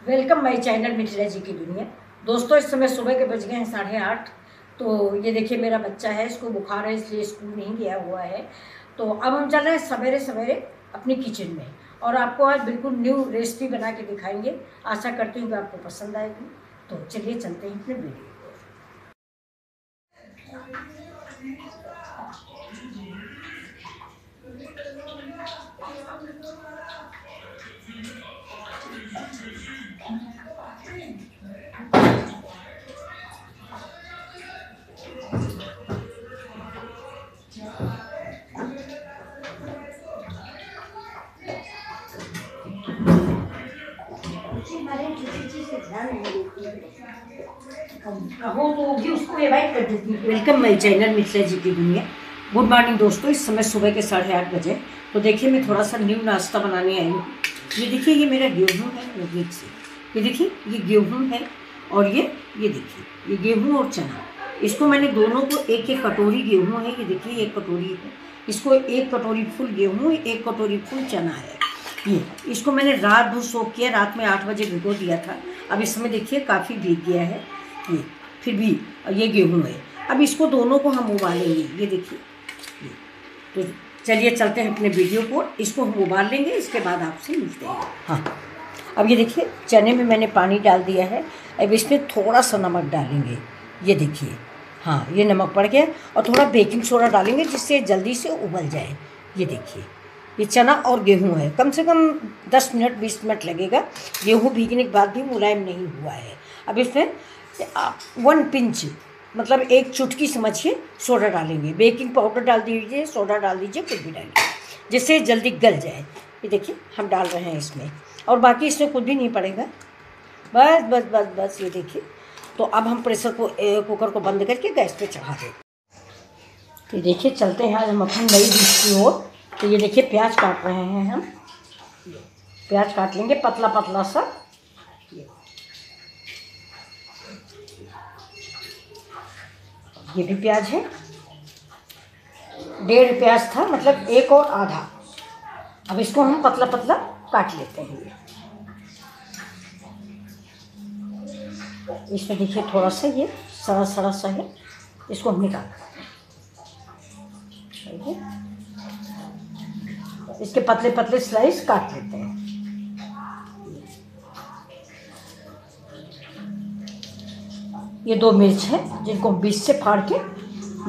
Welcome my channel Mithila जी की दुनिया। दोस्तों, इस समय सुबह के बज गए हैं 8:30। तो ये देखिए मेरा बच्चा है, इसको बुखार है इसलिए स्कूल नहीं गया हुआ है। तो अब हम चल रहे हैं सवेरे सवेरे अपनी किचन में और आपको आज बिल्कुल न्यू रेसिपी बना के दिखाएंगे। आशा करती हूँ कि आपको पसंद आएगी। तो चलिए चलते हैं अपने वीडियो। कहो तो भी उसको एवॉइड कर देती हूँ। वेलकम माय चैनल मिथिला जी की दुनिया। गुड मॉर्निंग दोस्तों, इस समय सुबह के 8:30 बजे। तो देखिए मैं थोड़ा सा न्यू नाश्ता बनाने आई हूँ। ये देखिए ये मेरा गेहूँ है, ये देखिए ये गेहूँ है और ये देखिए ये गेहूँ और चना। इसको मैंने दोनों को एक एक कटोरी गेहूँ है, ये देखिए एक कटोरी है। इसको एक कटोरी फुल गेहूँ, एक कटोरी फुल चना है। ये इसको मैंने रात भर सोक किया, रात में 8 बजे भिगो दिया था। अब इसमें देखिए काफ़ी भीग गया है ये, फिर भी ये गेहूँ है। अब इसको दोनों को हम उबालेंगे, ये देखिए ये। तो चलिए चलते हैं अपने वीडियो को, इसको हम उबाल लेंगे, इसके बाद आपसे मिलते हैं। हाँ, अब ये देखिए चने में मैंने पानी डाल दिया है। अब इसमें थोड़ा सा नमक डालेंगे, ये देखिए। हाँ, ये नमक पड़ गया और थोड़ा बेकिंग सोडा डालेंगे जिससे जल्दी से उबल जाए। ये देखिए ये चना और गेहूं है, कम से कम 10 मिनट 20 मिनट लगेगा। गेहूं भीगने के बाद भी मुलायम नहीं हुआ है। अब इसमें 1 पिंच मतलब एक चुटकी समझिए सोडा डालेंगे। बेकिंग पाउडर डाल दीजिए, सोडा डाल दीजिए, कुछ भी डालिए जिससे जल्दी गल जाए। ये देखिए हम डाल रहे हैं इसमें, और बाकी इसमें कुछ भी नहीं पड़ेगा। बस बस बस बस ये देखिए। तो अब हम प्रेशर कुकर को बंद करके गैस पे चढ़ा दें। तो देखिए चलते हैं आज हम अपनी नई डिश की ओर। तो ये देखिए प्याज काट रहे हैं हम। प्याज काट लेंगे पतला पतला सा। ये भी प्याज है, 1.5 प्याज था, मतलब 1 और आधा। अब इसको हम पतला पतला काट लेते हैं। इसमें देखिए थोड़ा सा ये सड़ा सड़ा सा है, इसको हम निकाल देंगे। इसके पतले पतले स्लाइस काट लेते हैं। ये 2 मिर्च है जिनको हम बीच से फाड़ के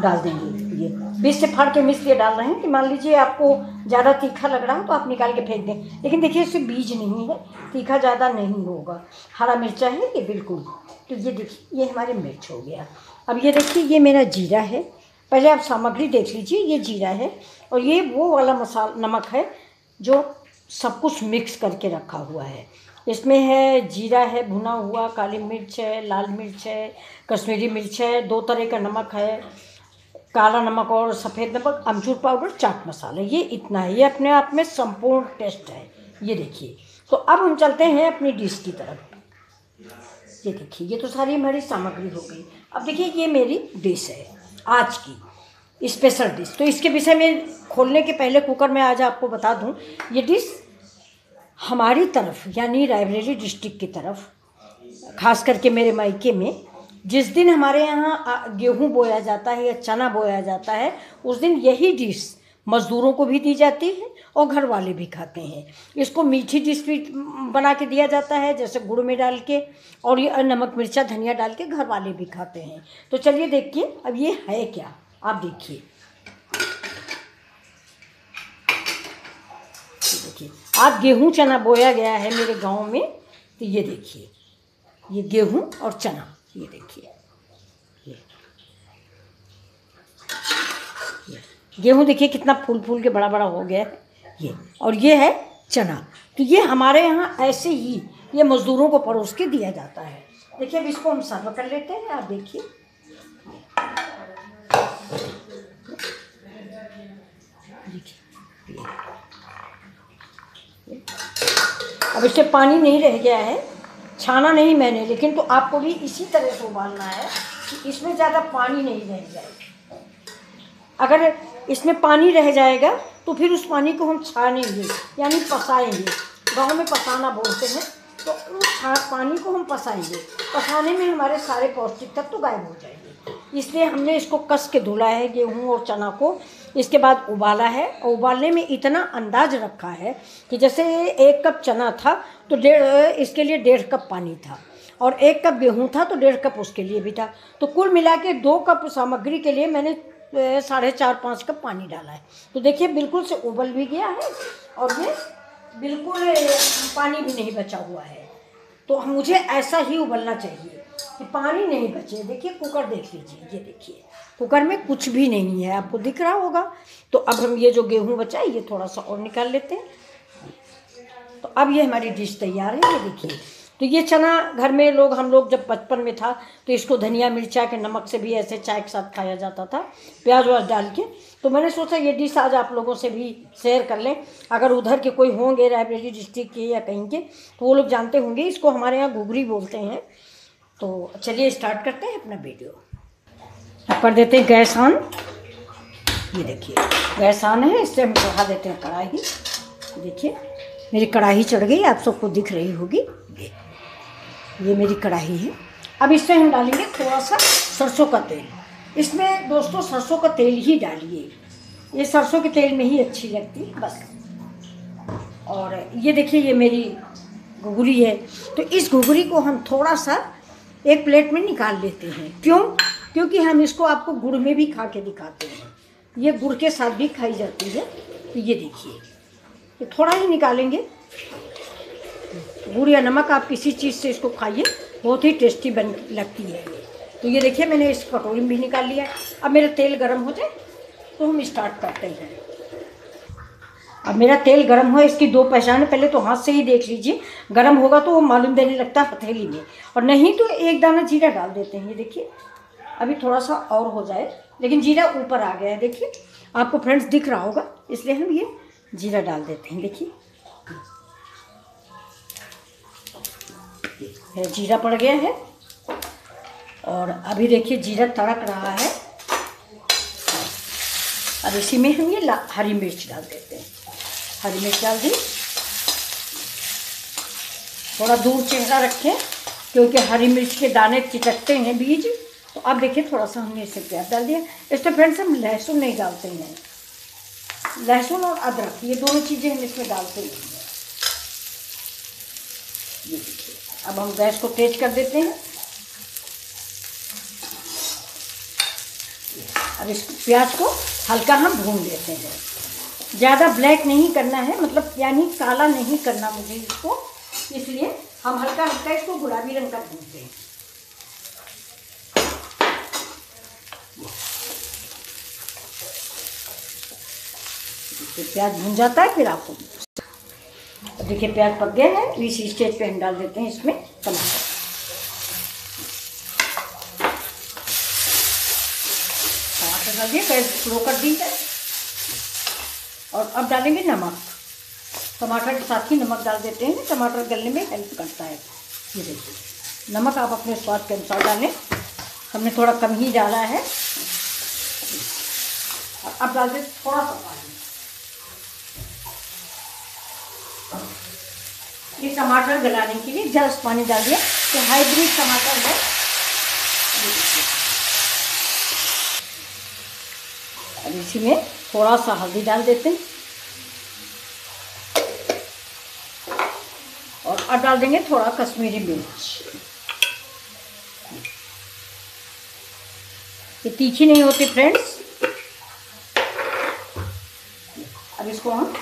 डाल देंगे। ये बीच से फाड़ के हम इसलिए डाल रहे हैं कि मान लीजिए आपको ज़्यादा तीखा लग रहा हो तो आप निकाल के फेंक दें, लेकिन देखिए इससे बीज नहीं है, तीखा ज़्यादा नहीं होगा। हरा मिर्चा है ये बिल्कुल। तो ये देखिए ये हमारे मिर्च हो गया। अब ये देखिए ये मेरा जीरा है। पहले आप सामग्री देख लीजिए, ये जीरा है और ये वो वाला नमक है जो सब कुछ मिक्स करके रखा हुआ है। इसमें है जीरा है भुना हुआ, काली मिर्च है, लाल मिर्च है, कश्मीरी मिर्च है, 2 तरह का नमक है, काला नमक और सफ़ेद नमक, अमचूर पाउडर, चाट मसाला। ये इतना है, ये अपने आप में संपूर्ण टेस्ट है। ये देखिए। तो अब हम चलते हैं अपनी डिश की तरफ। ये देखिए ये तो सारी हमारी सामग्री हो गई। अब देखिए ये मेरी डिश है आज की स्पेशल डिश। तो इसके विषय में खोलने के पहले कुकर में आज आपको बता दूं, ये डिश हमारी तरफ यानी रायबरेली डिस्ट्रिक्ट की तरफ, खास करके मेरे मायके में, जिस दिन हमारे यहाँ गेहूँ बोया जाता है या चना बोया जाता है, उस दिन यही डिश मज़दूरों को भी दी जाती है और घर वाले भी खाते हैं। इसको मीठी डिश भी बना के दिया जाता है, जैसे गुड़ में डाल के, और ये नमक मिर्चा धनिया डाल के घर वाले भी खाते हैं। तो चलिए देखिए अब ये है क्या, आप देखिए। देखिए आज गेहूँ चना बोया गया है मेरे गांव में। तो ये देखिए ये गेहूँ और चना, ये देखिए ये गेहूँ देखिए कितना फूल फूल के बड़ा बड़ा हो गया है ये, और ये है चना। तो ये हमारे यहाँ ऐसे ही ये मज़दूरों को परोस के दिया जाता है। देखिए अब इसको हम सर्व कर लेते हैं। आप देखिए अब इससे पानी नहीं रह गया है, छाना नहीं मैंने, लेकिन तो आपको भी इसी तरह से उबालना है कि इसमें ज़्यादा पानी नहीं रह जाए। अगर इसमें पानी रह जाएगा तो फिर उस पानी को हम छानेंगे यानी पसाएंगे। गांव में पसाना बोलते हैं। तो उस पानी को हम पसाएंगे, पसाने में हमारे सारे पौष्टिक तत्व तो गायब हो जाएंगे। इसलिए हमने इसको कस के धुला है गेहूँ और चना को। इसके बाद उबाला है और उबालने में इतना अंदाज रखा है कि जैसे 1 कप चना था तो इसके लिए 1.5 कप पानी था, और 1 कप गेहूँ था तो 1.5 कप उसके लिए भी था। तो कुल मिला के 2 कप सामग्री के लिए मैंने 4.5-5 कप पानी डाला है। तो देखिए बिल्कुल से उबल भी गया है और ये बिल्कुल पानी भी नहीं बचा हुआ है। तो मुझे ऐसा ही उबलना चाहिए कि पानी नहीं बचे। देखिए कुकर देख लीजिए, ये देखिए कुकर में कुछ भी नहीं है, आपको दिख रहा होगा। तो अब हम ये जो गेहूँ बचा है ये थोड़ा सा और निकाल लेते हैं। तो अब ये हमारी डिश तैयार है, ये देखिए। तो ये चना घर में हम लोग जब बचपन में था तो इसको धनिया मिर्चा के नमक से भी ऐसे चाय के साथ खाया जाता था, प्याज व्याज डाल के। तो मैंने सोचा ये डिश आज आप लोगों से भी शेयर कर लें। अगर उधर के कोई होंगे रायबरेली डिस्ट्रिक्ट के या कहीं के तो वो लोग जानते होंगे। इसको हमारे यहाँ घुघरी बोलते हैं। तो चलिए स्टार्ट करते हैं अपना वीडियो। अब कर देते हैं गैस ऑन। ये देखिए गैस ऑन है, इससे हम चढ़ा देते हैं कढ़ाई। देखिए मेरी कढ़ाई चढ़ गई, आप सबको दिख रही होगी। ये मेरी कढ़ाई है। अब इसमें हम डालेंगे थोड़ा सा सरसों का तेल। इसमें दोस्तों सरसों का तेल ही डालिए, ये सरसों के तेल में ही अच्छी लगती है बस। और ये देखिए ये मेरी घुघरी है। तो इस घुघरी को हम थोड़ा सा एक प्लेट में निकाल लेते हैं। क्यों? क्योंकि हम इसको आपको गुड़ में भी खा के दिखाते हैं। ये गुड़ के साथ भी खाई जाती है। तो ये देखिए ये थोड़ा ही निकालेंगे। गुड़ या नमक आप किसी चीज़ से इसको खाइए, बहुत ही टेस्टी बन लगती है। तो ये देखिए मैंने इस कटोरी में भी निकाल लिया। अब मेरा तेल गर्म हो जाए तो हम स्टार्ट करते हैं। अब मेरा तेल गर्म हो, इसकी 2 पहचान। पहले तो हाथ से ही देख लीजिए, गर्म होगा तो वो मालूम देने लगता है हथेली में, और नहीं तो 1 दाना जीरा डाल देते हैं। ये देखिए अभी थोड़ा सा और हो जाए, लेकिन जीरा ऊपर आ गया है। देखिए आपको फ्रेंड्स दिख रहा होगा, इसलिए हम ये जीरा डाल देते हैं। देखिए जीरा पड़ गया है और अभी देखिए जीरा तड़क रहा है। अब इसी में हम ये हरी मिर्च डाल देते हैं। हरी मिर्च डाल दी। थोड़ा दूर चेहरा रखें क्योंकि हरी मिर्च के दाने चिटकते हैं बीज। तो अब देखिए थोड़ा सा हमने इसे प्याज डाल दिया। इसमें फ्रेंड्स हम लहसुन नहीं डालते हैं। लहसुन और अदरक ये दोनों चीज़ें हम इसमें डालते हैं। ये देखिए अब हम गैस को तेज कर देते हैं। अब इस प्याज को हल्का हम भून लेते हैं। ज़्यादा ब्लैक नहीं करना है, मतलब यानी काला नहीं करना मुझे इसको, इसलिए हम हल्का हल्का इसको गुलाबी रंग का भूनते हैं। प्याज भून जाता है फिर आपको देखिए प्याज पक गया है। इस स्टेज पे हम डाल देते हैं इसमें टमाटर। टमाटर डाल दिए, गैस स्लो कर दी है। और अब डालेंगे नमक। टमाटर के साथ ही नमक डाल देते हैं, टमाटर गलने में हेल्प करता है। ये देखिए नमक आप अपने स्वाद के अनुसार डालें, हमने थोड़ा कम ही डाला है। अब डाल दें थोड़ा सा पानी। ये टमाटर गलाने के लिए जस्ट पानी डाल दिया। ये हाइब्रिड टमाटर है। अब इसी में थोड़ा सा हल्दी डाल देते हैं और अब डाल देंगे थोड़ा कश्मीरी मिर्च। ये तीखी नहीं होती फ्रेंड्स। अब इसको हम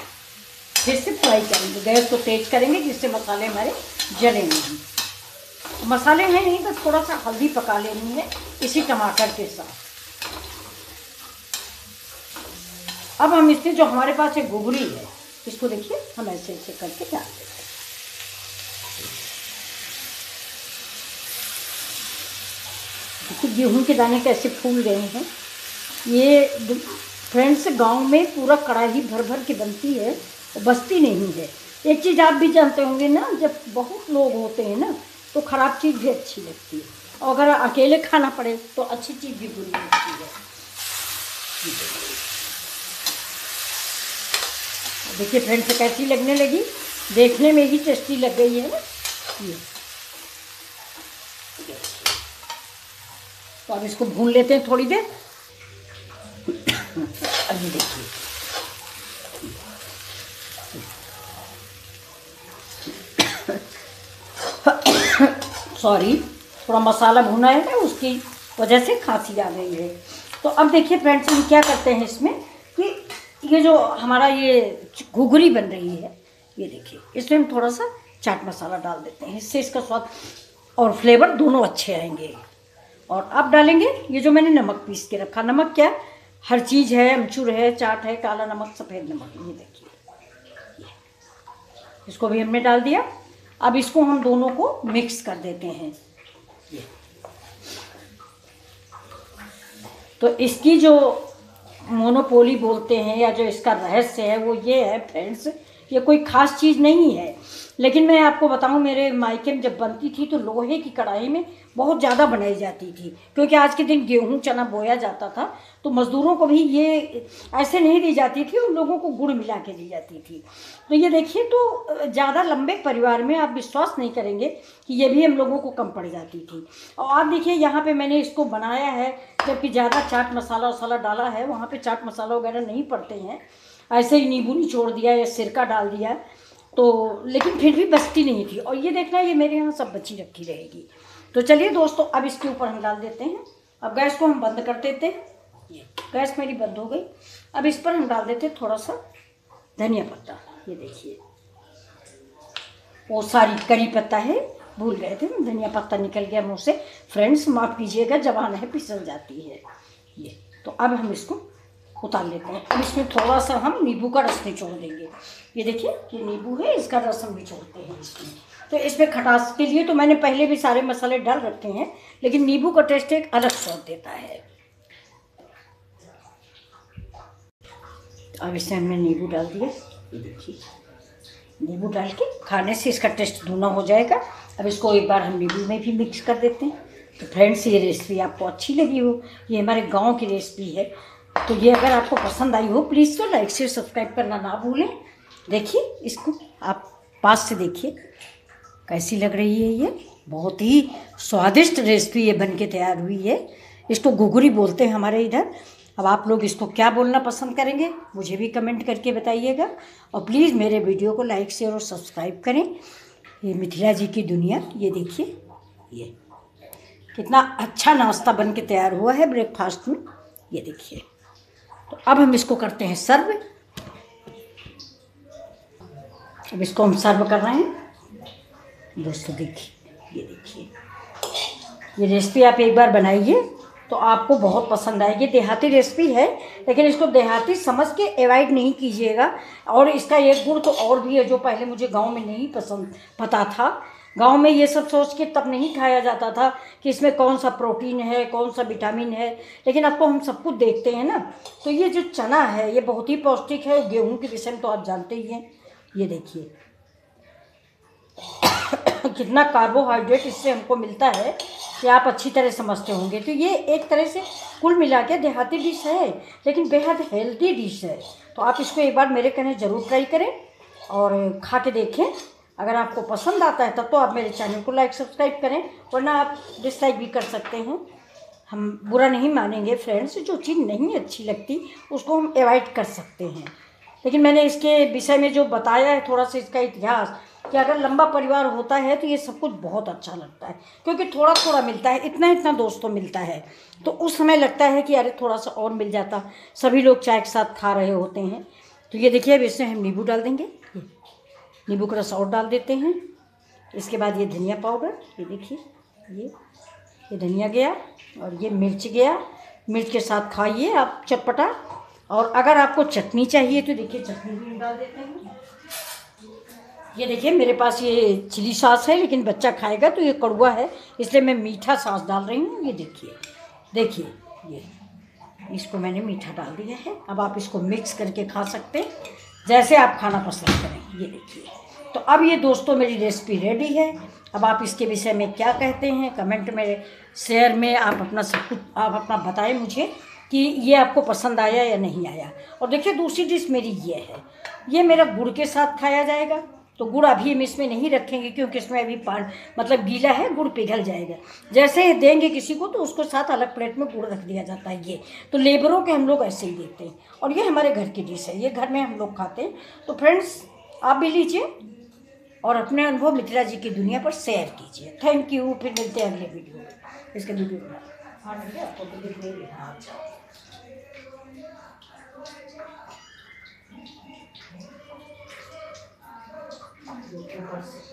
फिर से फ्राई करेंगे, गैस को तेज करेंगे जिससे मसाले हमारे जले नहीं। मसाले हैं नहीं, बस थोड़ा सा हल्दी पका लेनी है इसी टमाटर के साथ। अब हम इसमें जो हमारे पास एक घुघरी है इसको देखिए हम ऐसे ऐसे करके डाल देते हैं। देखिए गेहूं के दाने कैसे फूल गए हैं। ये फ्रेंड्स गांव में पूरा कढ़ाई भर भर के बनती है, बचती नहीं है। एक चीज़ आप भी जानते होंगे ना, जब बहुत लोग होते हैं ना तो ख़राब चीज़ भी अच्छी लगती है, और अगर अकेले खाना पड़े तो अच्छी चीज़ भी बुरी लगती है। देखिए फ्रेंड्स कैसी लगने लगी, देखने में ही टेस्टी लग गई है ना। ये तो अब इसको भून लेते हैं थोड़ी देर। अब ये देखिए सॉरी, थोड़ा मसाला भुना है ना, उसकी वजह से खांसी आ गई है। तो अब देखिए फ्रेंड्स, हम क्या करते हैं इसमें कि ये जो हमारा ये घुघरी बन रही है, ये देखिए इसमें हम थोड़ा सा चाट मसाला डाल देते हैं, इससे इसका स्वाद और फ्लेवर दोनों अच्छे आएंगे। और अब डालेंगे ये जो मैंने नमक पीस के रखा, नमक क्या हर चीज़ है, अमचूर है, चाट है, काला नमक, सफ़ेद नमक, ये देखिए इसको भी हमने डाल दिया। अब इसको हम दोनों को मिक्स कर देते हैं। ये तो इसकी जो मोनोपोली बोलते हैं या जो इसका रहस्य है वो ये है फ्रेंड्स, ये कोई ख़ास चीज़ नहीं है, लेकिन मैं आपको बताऊं, मेरे मायके में जब बनती थी तो लोहे की कढ़ाई में बहुत ज़्यादा बनाई जाती थी, क्योंकि आज के दिन गेहूं चना बोया जाता था तो मज़दूरों को भी ये ऐसे नहीं दी जाती थी, उन लोगों को गुड़ मिला के दी जाती थी। तो ये देखिए, तो ज़्यादा लंबे परिवार में आप विश्वास नहीं करेंगे कि ये भी हम लोगों को कम पड़ जाती थी। और आप देखिए यहाँ पर मैंने इसको बनाया है, जबकि ज़्यादा चाट मसाला वसाला डाला है, वहाँ पर चाट मसाला वगैरह नहीं पड़ते हैं, ऐसे ही नींबू निचोड़ दिया या सिरका डाल दिया, तो लेकिन फिर भी बचती नहीं थी। और ये देखना, ये मेरे यहाँ सब बची रखी रहेगी। तो चलिए दोस्तों, अब इसके ऊपर हम डाल देते हैं। अब गैस को हम बंद कर देते हैं। ये गैस मेरी बंद हो गई। अब इस पर हम डाल देते हैं थोड़ा सा धनिया पत्ता। ये देखिए, वो सारी करी पत्ता है, भूल गए थे, धनिया पत्ता निकल गया मुँह से। फ्रेंड्स माफ़ कीजिएगा, जबान है फिसल जाती है। ये तो अब हम इसको उतार लेते हैं। अब इसमें थोड़ा सा हम नींबू का रस निचोड़ देंगे। ये देखिए, ये नींबू है, इसका रस हम निचोड़ते हैं इसमें। तो इसमें खटास के लिए तो मैंने पहले भी सारे मसाले डाल रखे हैं, लेकिन नींबू का टेस्ट एक अलग स्वाद देता है। अब इसमें हमने नींबू डाल दिया। देखिए, नींबू डाल के खाने से इसका टेस्ट दूना हो जाएगा। अब इसको एक बार हम नींबू में भी मिक्स कर देते हैं। तो फ्रेंड्स, ये रेसिपी आपको अच्छी लगी हो, ये हमारे गाँव की रेसिपी है, तो ये अगर आपको पसंद आई हो प्लीज़ तो लाइक शेयर सब्सक्राइब करना ना भूलें। देखिए, इसको आप पास से देखिए कैसी लग रही है। ये बहुत ही स्वादिष्ट रेसिपी ये बन के तैयार हुई है। इसको घुघरी बोलते हैं हमारे इधर। अब आप लोग इसको क्या बोलना पसंद करेंगे मुझे भी कमेंट करके बताइएगा। और प्लीज़ मेरे वीडियो को लाइक शेयर और सब्सक्राइब करें। ये मिथिला जी की दुनिया, ये देखिए, ये कितना अच्छा नाश्ता बन के तैयार हुआ है ब्रेकफास्ट में। ये देखिए, तो अब हम इसको करते हैं सर्व। अब इसको हम सर्व कर रहे हैं। दोस्तों देखिए, ये देखिए, ये रेसिपी आप एक बार बनाइए तो आपको बहुत पसंद आएगी। देहाती रेसिपी है, लेकिन इसको देहाती समझ के अवॉइड नहीं कीजिएगा। और इसका एक गुण तो और भी है जो पहले मुझे गांव में नहीं पता था। गांव में ये सब सोच के तब नहीं खाया जाता था कि इसमें कौन सा प्रोटीन है, कौन सा विटामिन है, लेकिन अब तो हम सब कुछ देखते हैं ना। तो ये जो चना है ये बहुत ही पौष्टिक है। गेहूं के विषय में तो आप जानते ही हैं। ये देखिए कितना कार्बोहाइड्रेट इससे हमको मिलता है कि आप अच्छी तरह समझते होंगे। तो ये एक तरह से कुल मिला के देहाती डिश है, लेकिन बेहद हेल्दी डिश है। तो आप इसको एक बार मेरे कहने ज़रूर ट्राई करें और खा के देखें। अगर आपको पसंद आता है तब तो आप मेरे चैनल को लाइक सब्सक्राइब करें, वरना आप डिसलाइक भी कर सकते हैं। हम बुरा नहीं मानेंगे फ्रेंड्स, जो चीज़ नहीं अच्छी लगती उसको हम अवॉइड कर सकते हैं। लेकिन मैंने इसके विषय में जो बताया है थोड़ा सा इसका इतिहास, कि अगर लंबा परिवार होता है तो ये सब कुछ बहुत अच्छा लगता है, क्योंकि थोड़ा थोड़ा मिलता है, इतना इतना दोस्तों मिलता है। तो उस समय लगता है कि अरे थोड़ा सा और मिल जाता, सभी लोग चाय के साथ खा रहे होते हैं। तो ये देखिए, अब इसमें हम नींबू डाल देंगे, नींबू का रस और डाल देते हैं। इसके बाद ये धनिया पाउडर, ये देखिए, ये धनिया गया और ये मिर्च गया। मिर्च के साथ खाइए आप चटपटा। और अगर आपको चटनी चाहिए तो देखिए चटनी भी डाल देते हैं। ये देखिए, मेरे पास ये चिली सॉस है, लेकिन बच्चा खाएगा तो ये कड़वा है, इसलिए मैं मीठा सॉस डाल रही हूँ। ये देखिए, ये इसको मैंने मीठा डाल दिया है। अब आप इसको मिक्स करके खा सकते हैं जैसे आप खाना पसंद करें। ये देखिए, तो अब ये दोस्तों मेरी रेसिपी रेडी है। अब आप इसके विषय में क्या कहते हैं कमेंट में, शेयर में आप अपना सब कुछ आप अपना बताएं मुझे कि ये आपको पसंद आया या नहीं आया। और देखिए, दूसरी डिश मेरी ये है, ये मेरा गुड़ के साथ खाया जाएगा तो गुड़ अभी हम इसमें नहीं रखेंगे क्योंकि इसमें अभी मतलब गीला है, गुड़ पिघल जाएगा। जैसे ही देंगे किसी को तो उसको साथ अलग प्लेट में गुड़ रख दिया जाता है। ये तो लेबरों के हम लोग ऐसे ही देते हैं, और ये हमारे घर की डिश है, ये घर में हम लोग खाते हैं। तो फ्रेंड्स आप भी लीजिए और अपने अनुभव मिथिला जी की दुनिया पर शेयर कीजिए। Thank you. फिर मिलते हैं अगले वीडियो में। इसका वीडियो आपको तो दिख नहीं रहा। अच्छा ऊपर से